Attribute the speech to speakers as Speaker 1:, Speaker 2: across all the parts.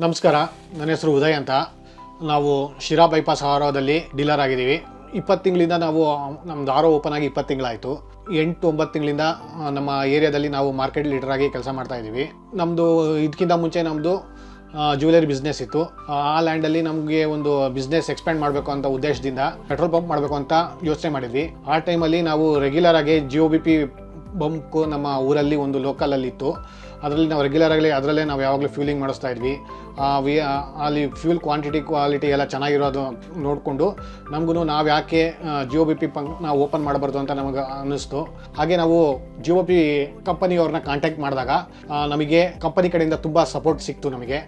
Speaker 1: ನಮಸ್ಕಾರ, ನನ್ನ ಹೆಸರು ಉದಯ್ ಅಂತ. ನಾವು ಶಿರಾ ಬೈಪಾಸ್ ಆರೋದಲ್ಲಿ ಡೀಲರ್ ಆಗಿದ್ದೀವಿ. 20 ತಿಂಗಳಿಂದ ನಾವು ನಮ್ಮದು ಆರೋ ಓಪನ್ ಆಗಿ 20 ತಿಂಗಳಾಯಿತು. 8-9 ತಿಂಗಳಿಂದ ನಮ್ಮ ಏರಿಯಾದಲ್ಲಿ ನಾವು ಮಾರ್ಕೆಟ್ ಲೀಡರ್ ಆಗಿ ಕೆಲಸ ಮಾಡ್ತಾ ಇದ್ದೀವಿ. ನಮ್ಮದು ಇದಕ್ಕಿಂತ ಮುಂಚೆ ನಮ್ಮದು ಜ್ಯುವೆಲರಿ ಬಿಸ್ನೆಸ್ ಇತ್ತು. ಆ ಲ್ಯಾಂಡಲ್ಲಿ ನಮಗೆ ಒಂದು ಬಿಸ್ನೆಸ್ ಎಕ್ಸ್ಪ್ಯಾಂಡ್ ಮಾಡಬೇಕು ಅಂತ ಉದ್ದೇಶದಿಂದ ಪೆಟ್ರೋಲ್ ಪಂಪ್ ಮಾಡಬೇಕು ಅಂತ ಯೋಚನೆ ಮಾಡಿದ್ವಿ. ಆ ಟೈಮಲ್ಲಿ ನಾವು ರೆಗ್ಯುಲರ್ ಆಗಿ GOBP ಬಂಕು ನಮ್ಮ ಊರಲ್ಲಿ ಒಂದು ಲೋಕಲಲ್ಲಿ ಇತ್ತು. ಅದರಲ್ಲಿ ನಾವು ರೆಗ್ಯುಲರ್ ಆಗಲಿ ಅದರಲ್ಲೇ ನಾವು ಯಾವಾಗಲೂ ಫ್ಯೂಲಿಂಗ್ ಮಾಡಿಸ್ತಾ ಇದ್ವಿ. ಅಲ್ಲಿ ಫ್ಯೂಲ್ ಕ್ವಾಲಿಟಿ ಎಲ್ಲ ಚೆನ್ನಾಗಿರೋದು ನೋಡಿಕೊಂಡು ನಮಗೂ ನಾವು ಯಾಕೆ GOBP ನಾವು ಓಪನ್ ಮಾಡಬಾರ್ದು ಅಂತ ನಮಗೆ ಅನ್ನಿಸ್ತು. ಹಾಗೆ ನಾವು GOBP ಕಂಪನಿಯವ್ರನ್ನ ಕಾಂಟ್ಯಾಕ್ಟ್ ಮಾಡಿದಾಗ ನಮಗೆ ಕಂಪನಿ ಕಡೆಯಿಂದ ತುಂಬ ಸಪೋರ್ಟ್ ಸಿಕ್ತು. ನಮಗೆ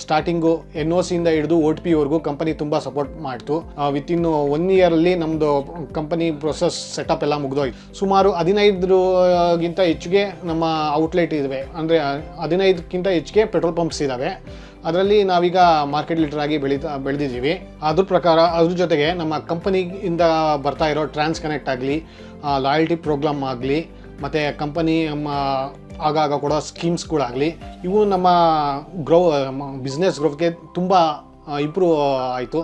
Speaker 1: ಸ್ಟಾರ್ಟಿಂಗು NOCಯಿಂದ ಹಿಡಿದು OTPವರೆಗೂ ಕಂಪನಿ ತುಂಬ ಸಪೋರ್ಟ್ ಮಾಡ್ತು. ವಿತಿನ್ 1 ಇಯರಲ್ಲಿ ನಮ್ಮದು ಕಂಪನಿ ಪ್ರೊಸೆಸ್ ಸೆಟಪ್ ಎಲ್ಲ ಮುಗಿದೋಯ್ತು. ಸುಮಾರು 15ಗಿಂತ ಹೆಚ್ಚಿಗೆ ನಮ್ಮ ಔಟ್ಲೆಟ್ ಇದ್ದಾವೆ, ಅಂದರೆ 15ಕ್ಕಿಂತ ಹೆಚ್ಚಿಗೆ ಪೆಟ್ರೋಲ್ ಪಂಪ್ಸ್ ಇದ್ದಾವೆ. ಅದರಲ್ಲಿ ನಾವೀಗ ಮಾರ್ಕೆಟ್ ಲೀಡರ್ ಆಗಿ ಬೆಳೆದಿದ್ದೀವಿ. ಅದ್ರ ಜೊತೆಗೆ ನಮ್ಮ ಕಂಪನಿಯಿಂದ ಬರ್ತಾ ಇರೋ ಟ್ರಾನ್ಸ್ ಕನೆಕ್ಟ್ ಆಗಲಿ, ಲಾಯಲ್ಟಿ ಪ್ರೋಗ್ರಾಮ್ ಆಗಲಿ, ಮತ್ತು ಕಂಪನಿ ಆಗಾಗ ಕೊಡೋ ಸ್ಕೀಮ್ಸ್ಗಳಾಗಲಿ, ಇವು ನಮ್ಮ ಬಿಸ್ನೆಸ್ ಗ್ರೋತ್ಗೆ ತುಂಬ ಇಂಪ್ರೂವ್ ಆಯಿತು.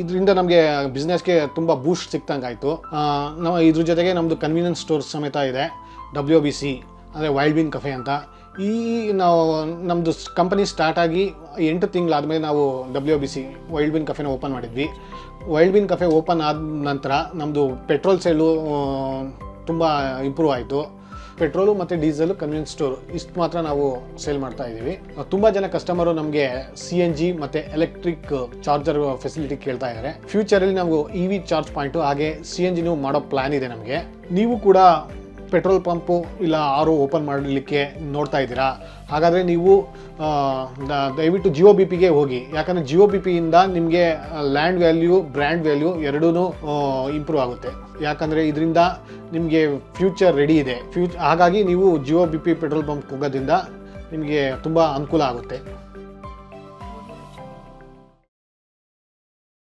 Speaker 1: ಇದರಿಂದ ನಮಗೆ ಬಿಸ್ನೆಸ್ಗೆ ತುಂಬ ಬೂಸ್ಟ್ ಸಿಕ್ತಂಗೆ ಆಯಿತು. ಇದ್ರ ಜೊತೆಗೆ ನಮ್ಮದು ಕನ್ವೀನಿಯನ್ಸ್ ಸ್ಟೋರ್ಸ್ ಸಮೇತ ಇದೆ, WBC ಅಂದರೆ ವೈಲ್ಡ್ ಬೀನ್ ಕಫೆ ಅಂತ. ನಮ್ಮದು ಕಂಪನಿ ಸ್ಟಾರ್ಟ್ ಆಗಿ 8 ತಿಂಗಳಾದಮೇಲೆ ನಾವು WBC ವೈಲ್ಡ್ ಬೀನ್ ಕಫೆನ ಓಪನ್ ಮಾಡಿದ್ವಿ. ವೈಲ್ಡ್ ಬೀನ್ ಕಫೆ ಓಪನ್ ಆದ ನಂತರ ನಮ್ಮದು ಪೆಟ್ರೋಲ್ ಸೇಲು ತುಂಬ ಇಂಪ್ರೂವ್ ಆಯಿತು. ಪೆಟ್ರೋಲು ಮತ್ತು ಡೀಸೆಲು ಕನ್ವೀನಿಯನ್ಸ್ ಸ್ಟೋರ್ ಇಷ್ಟು ಮಾತ್ರ ನಾವು ಸೇಲ್ ಮಾಡ್ತಾ ಇದ್ದೀವಿ. ತುಂಬ ಜನ ಕಸ್ಟಮರು ನಮಗೆ CNG ಮತ್ತು ಎಲೆಕ್ಟ್ರಿಕ್ ಚಾರ್ಜರ್ ಫೆಸಿಲಿಟಿ ಕೇಳ್ತಾ ಇದ್ದಾರೆ. ಫ್ಯೂಚರಲ್ಲಿ ನಾವು EV ಚಾರ್ಜ್ ಪಾಯಿಂಟು ಹಾಗೆ CNGನೂ ಮಾಡೋ ಪ್ಲ್ಯಾನ್ ಇದೆ ನಮಗೆ. ನೀವು ಕೂಡ ಪೆಟ್ರೋಲ್ ಪಂಪು ಇಲ್ಲ RO ಓಪನ್ ಮಾಡಲಿಕ್ಕೆ ನೋಡ್ತಾ ಇದ್ದೀರಾ? ಹಾಗಾದರೆ ನೀವು ದಯವಿಟ್ಟು GOBPಗೆ ಹೋಗಿ. ಯಾಕಂದರೆ GOBPಯಿಂದ ನಿಮಗೆ ಲ್ಯಾಂಡ್ ವ್ಯಾಲ್ಯೂ, ಬ್ರ್ಯಾಂಡ್ ವ್ಯಾಲ್ಯೂ ಎರಡೂ ಇಂಪ್ರೂವ್ ಆಗುತ್ತೆ. ಯಾಕಂದರೆ ಇದರಿಂದ ನಿಮಗೆ ಫ್ಯೂಚರ್ ರೆಡಿ ಇದೆ. ಹಾಗಾಗಿ ನೀವು GOBP ಪೆಟ್ರೋಲ್ ಪಂಪ್ ಹೋಗೋದ್ರಿಂದ ನಿಮಗೆ ತುಂಬ ಅನುಕೂಲ ಆಗುತ್ತೆ.